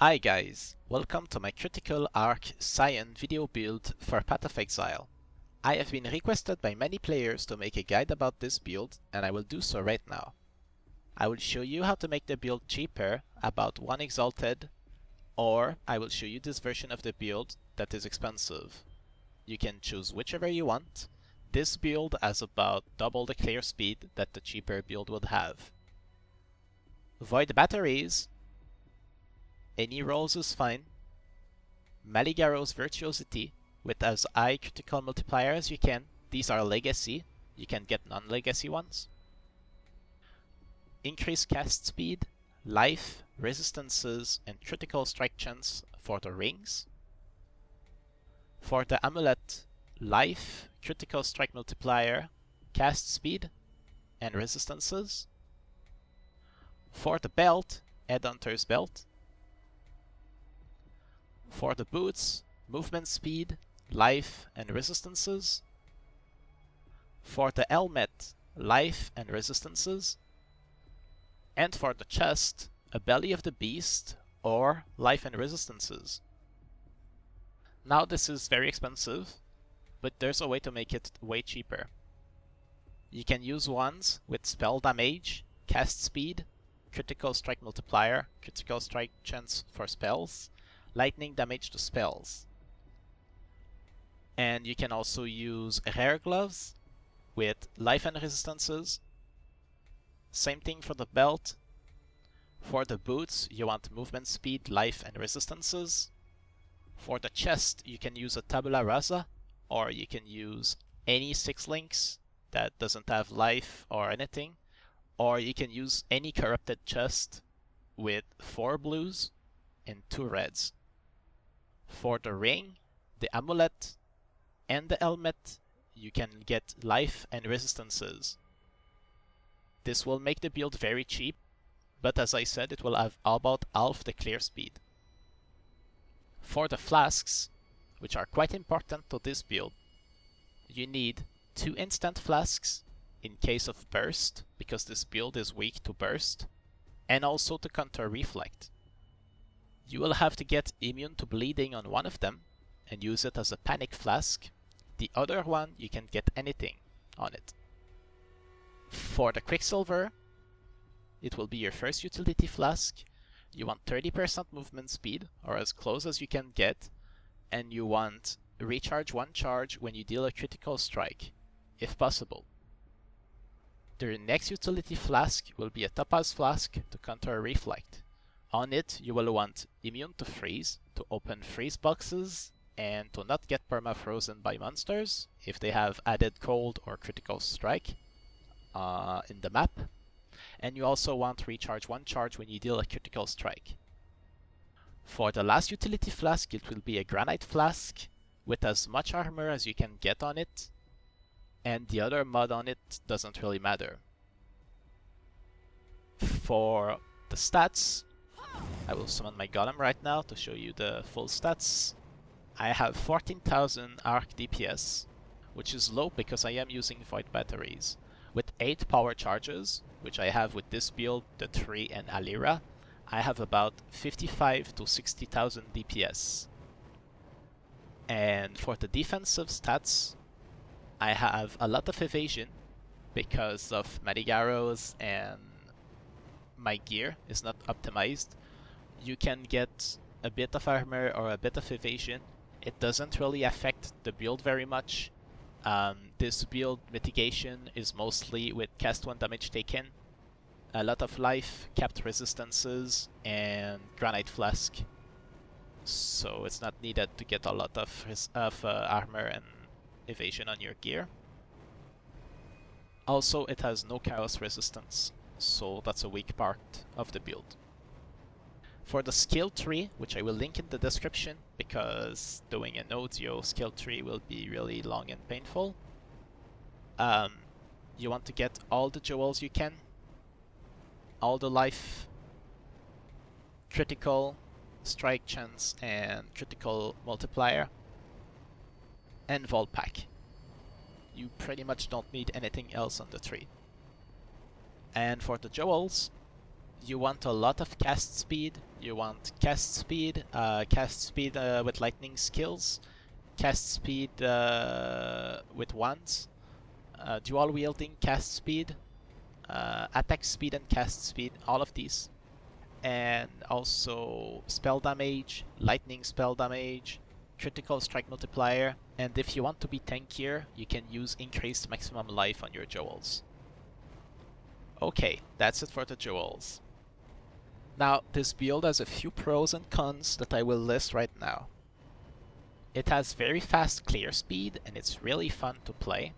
Hi guys, welcome to my critical Arc Scion video build for Path of Exile. I have been requested by many players to make a guide about this build, and I will do so right now. I will show you how to make the build cheaper, about 1 exalted, or I will show you this version of the build that is expensive. You can choose whichever you want. This build has about double the clear speed that the cheaper build would have. Void batteries. Any rolls is fine. Maligaro's Virtuosity with as high critical multiplier as you can. These are legacy. You can get non-legacy ones. Increase cast speed, life, resistances, and critical strike chance for the rings. For the amulet, life, critical strike multiplier, cast speed, and resistances. For the belt, Headhunter's belt. For the boots, movement speed, life, and resistances. For the helmet, life and resistances. And for the chest, a belly of the beast or life and resistances. Now this is very expensive, but there's a way to make it way cheaper. You can use ones with spell damage, cast speed, critical strike multiplier, critical strike chance for spells, lightning damage to spells. And you can also use rare gloves with life and resistances. Same thing for the belt. For the boots, you want movement speed, life, and resistances. For the chest, you can use a tabula rasa, or you can use any 6 links that doesn't have life or anything, or you can use any corrupted chest with 4 blues and 2 reds. For the ring, the amulet, and the helmet, you can get life and resistances. This will make the build very cheap, but as I said, it will have about half the clear speed. For the flasks, which are quite important to this build, you need 2 instant flasks in case of burst, because this build is weak to burst, and also to counter reflect. You will have to get immune to bleeding on one of them and use it as a panic flask. The other one, you can get anything on it. For the Quicksilver, it will be your first utility flask. You want 30% movement speed, or as close as you can get, and you want recharge 1 charge when you deal a critical strike, if possible. The next utility flask will be a Topaz flask to counter a reflect. On it, you will want immune to freeze, to open freeze boxes, and to not get perma-frozen by monsters if they have added cold or critical strike in the map. And you also want recharge 1 charge when you deal a critical strike. For the last utility flask, it will be a granite flask with as much armor as you can get on it, and the other mod on it doesn't really matter. For the stats, I will summon my golem right now to show you the full stats. I have 14,000 arc DPS, which is low because I am using void batteries. With 8 power charges, which I have with this build, the 3 and Alira, I have about 55 to 60,000 DPS. And for the defensive stats, I have a lot of evasion because of Maligaros and my gear is not optimized. You can get a bit of armor or a bit of evasion. It doesn't really affect the build very much. This build mitigation is mostly with cast 1 damage taken, a lot of life, capped resistances, and granite flask. So it's not needed to get a lot of armor and evasion on your gear. Also, it has no chaos resistance, so that's a weak part of the build. For the skill tree, which I will link in the description, because doing an audio skill tree will be really long and painful. You want to get all the jewels you can, all the life, critical, strike chance, and critical multiplier, and Vault Pack. You pretty much don't need anything else on the tree. And for the jewels, you want a lot of cast speed. You want cast speed with lightning skills, cast speed with wands, dual wielding cast speed, attack speed and cast speed, all of these. And also spell damage, lightning spell damage, critical strike multiplier, and if you want to be tankier, you can use increased maximum life on your jewels. Okay, that's it for the jewels. Now, this build has a few pros and cons that I will list right now. It has very fast clear speed, and it's really fun to play.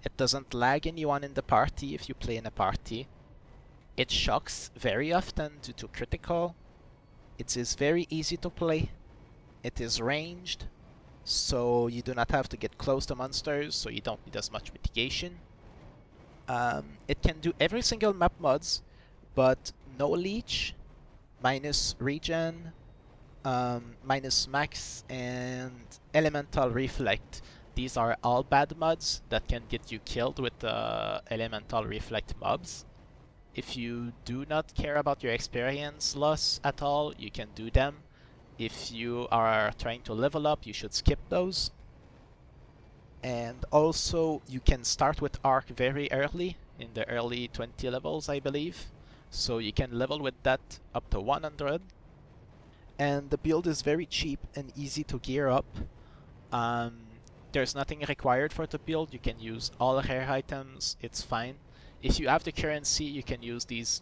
It doesn't lag anyone in the party if you play in a party. It shocks very often due to critical. It is very easy to play. It is ranged, so you do not have to get close to monsters, so you don't need as much mitigation. It can do every single map mods, but no leech, minus regen, minus max, and elemental reflect. These are all bad mods that can get you killed with the elemental reflect mobs. If you do not care about your experience loss at all, you can do them. If you are trying to level up, you should skip those. And also, you can start with Arc very early, in the early 20 levels, I believe. So you can level with that up to 100. And the build is very cheap and easy to gear up. There's nothing required for the build. You can use all rare items, it's fine. If you have the currency, you can use these,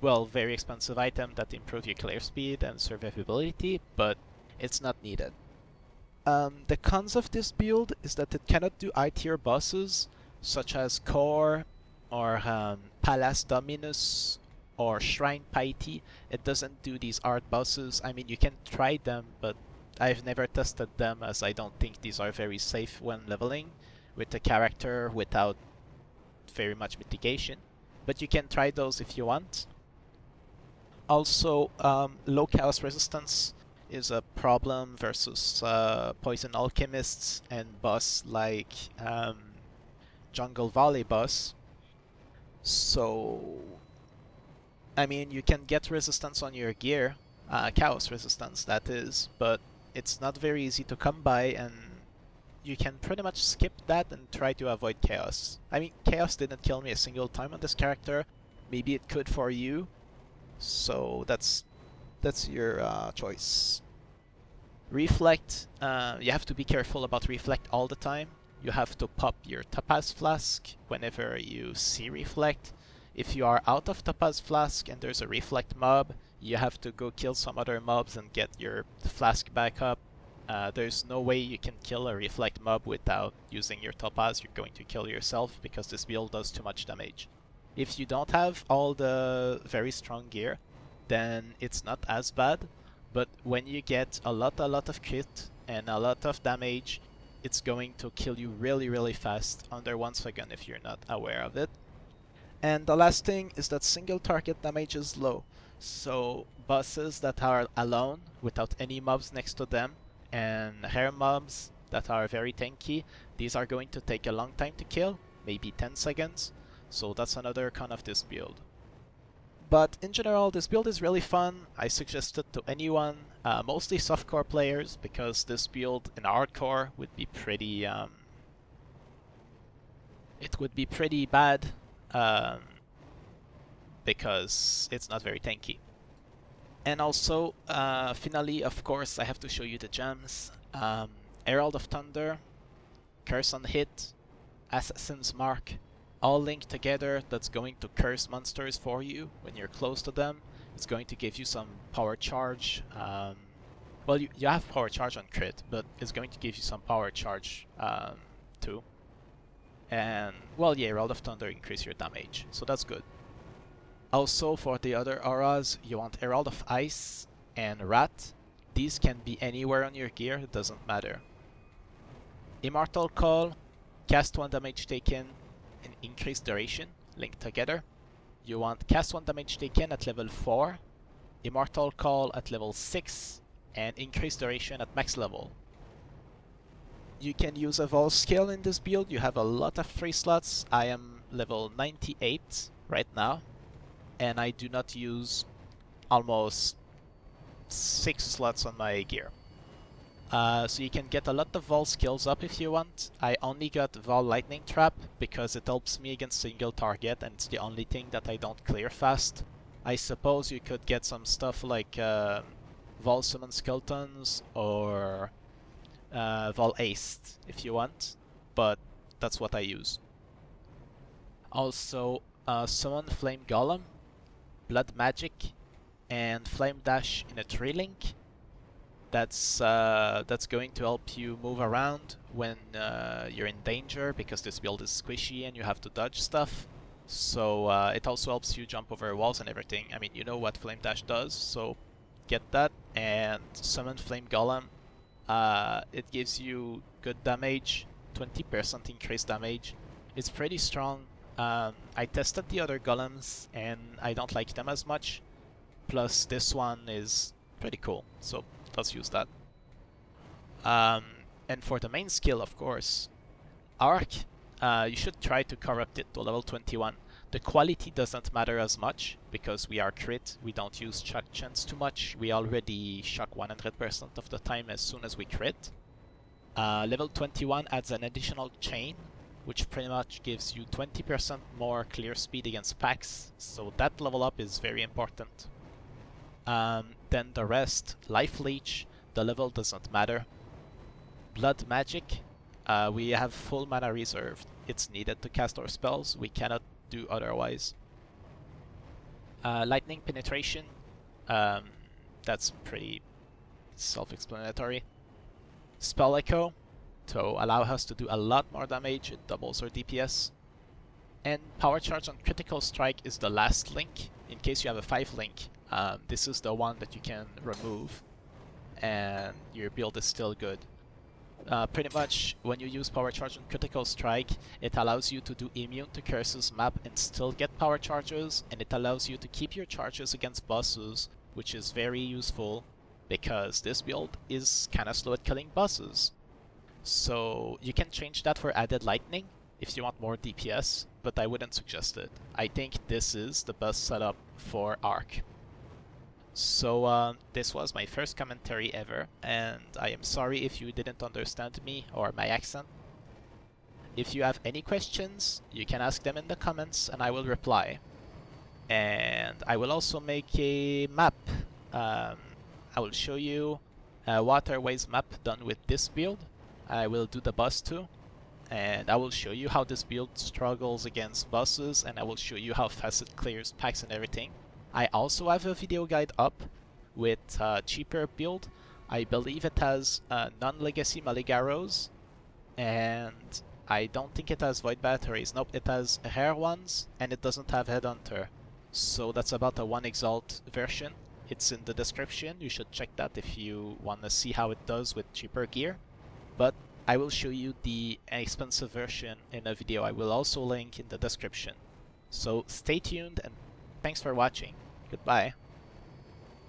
well, very expensive items that improve your clear speed and survivability, but it's not needed. The cons of this build is that it cannot do I-tier bosses, such as Core, or Palace Dominus, or Shrine Piety. It doesn't do these art bosses. I mean, you can try them, but I've never tested them, as I don't think these are very safe when leveling with a character without very much mitigation. But you can try those if you want. Also, low chaos resistance is a problem versus Poison Alchemists and boss like Jungle Valley boss. So, I mean, you can get resistance on your gear, chaos resistance that is, but it's not very easy to come by, and you can pretty much skip that and try to avoid chaos. I mean, chaos didn't kill me a single time on this character. Maybe it could for you, so that's your choice. Reflect, you have to be careful about Reflect all the time. You have to pop your Topaz Flask whenever you see Reflect. If you are out of Topaz Flask and there's a Reflect mob, you have to go kill some other mobs and get your Flask back up. There's no way you can kill a Reflect mob without using your Topaz. You're going to kill yourself because this build does too much damage. If you don't have all the very strong gear, then it's not as bad. But when you get a lot of crit and a lot of damage, it's going to kill you really fast under 1 second if you're not aware of it. And the last thing is that single target damage is low. So bosses that are alone without any mobs next to them and rare mobs that are very tanky, these are going to take a long time to kill, maybe 10 seconds. So that's another con of this build. But in general, this build is really fun. I suggest it to anyone, mostly softcore players, because this build in hardcore would be pretty it would be pretty bad, because it's not very tanky. And also, finally, of course, I have to show you the gems. Herald of Thunder, Curse on Hit, Assassin's Mark, all linked together. That's going to curse monsters for you when you're close to them. It's going to give you some power charge. Well, you have power charge on crit, but it's going to give you some power charge too. And, well, yeah, Herald of Thunder increase your damage, so that's good. Also, for the other auras, you want Herald of Ice and Rat. These can be anywhere on your gear, it doesn't matter. Immortal Call, cast 1 damage taken, and increased duration, linked together. You want cast 1 damage taken at level 4, Immortal Call at level 6, and increased duration at max level. You can use a Vol skill in this build. You have a lot of free slots. I am level 98 right now. and I do not use almost 6 slots on my gear. So you can get a lot of Vol skills up if you want. I only got Vol Lightning Trap because it helps me against single target and it's the only thing that I don't clear fast. I suppose you could get some stuff like Vol Summon Skeletons or Vol Aced if you want, but that's what I use. Also, Summon Flame Golem, Blood Magic, and Flame Dash in a Tree Link. That's going to help you move around when you're in danger, because this build is squishy and you have to dodge stuff. So it also helps you jump over walls and everything. I mean, you know what Flame Dash does, so get that. And Summon Flame Golem. It gives you good damage, 20% increased damage. It's pretty strong. I tested the other golems and I don't like them as much. Plus this one is pretty cool, so let's use that. And for the main skill, of course, Arc, you should try to corrupt it to level 21. The quality doesn't matter as much, because we are crit, we don't use shock chance too much, we already shock 100% of the time as soon as we crit. Level 21 adds an additional chain, which pretty much gives you 20% more clear speed against packs, so that level up is very important. Then the rest, Life Leech, the level doesn't matter. Blood Magic, we have full mana reserved. It's needed to cast our spells, we cannot do otherwise. Lightning Penetration, that's pretty self-explanatory. Spell Echo, to allow us to do a lot more damage, it doubles our DPS. And Power Charge on Critical Strike is the last link, in case you have a 5 link. This is the one that you can remove, and your build is still good. Pretty much, when you use Power Charge on Critical Strike, it allows you to do immune to curses map and still get power charges, and it allows you to keep your charges against bosses, which is very useful, because this build is kinda slow at killing bosses. So you can change that for added lightning if you want more DPS, but I wouldn't suggest it. I think this is the best setup for Arc. So this was my first commentary ever, and I am sorry if you didn't understand me or my accent. If you have any questions, you can ask them in the comments and I will reply. And I will also make a map. I will show you a waterways map done with this build. I will do the boss too, and I will show you how this build struggles against bosses, and I will show you how fast it clears packs and everything. I also have a video guide up with a cheaper build. I believe it has non-legacy Maligaros, and I don't think it has void batteries. Nope, it has rare ones, and it doesn't have Headhunter. So that's about a 1 Exalt version. It's in the description, you should check that if you want to see how it does with cheaper gear. But I will show you the expensive version in a video I will also link in the description. So stay tuned and thanks for watching. Goodbye.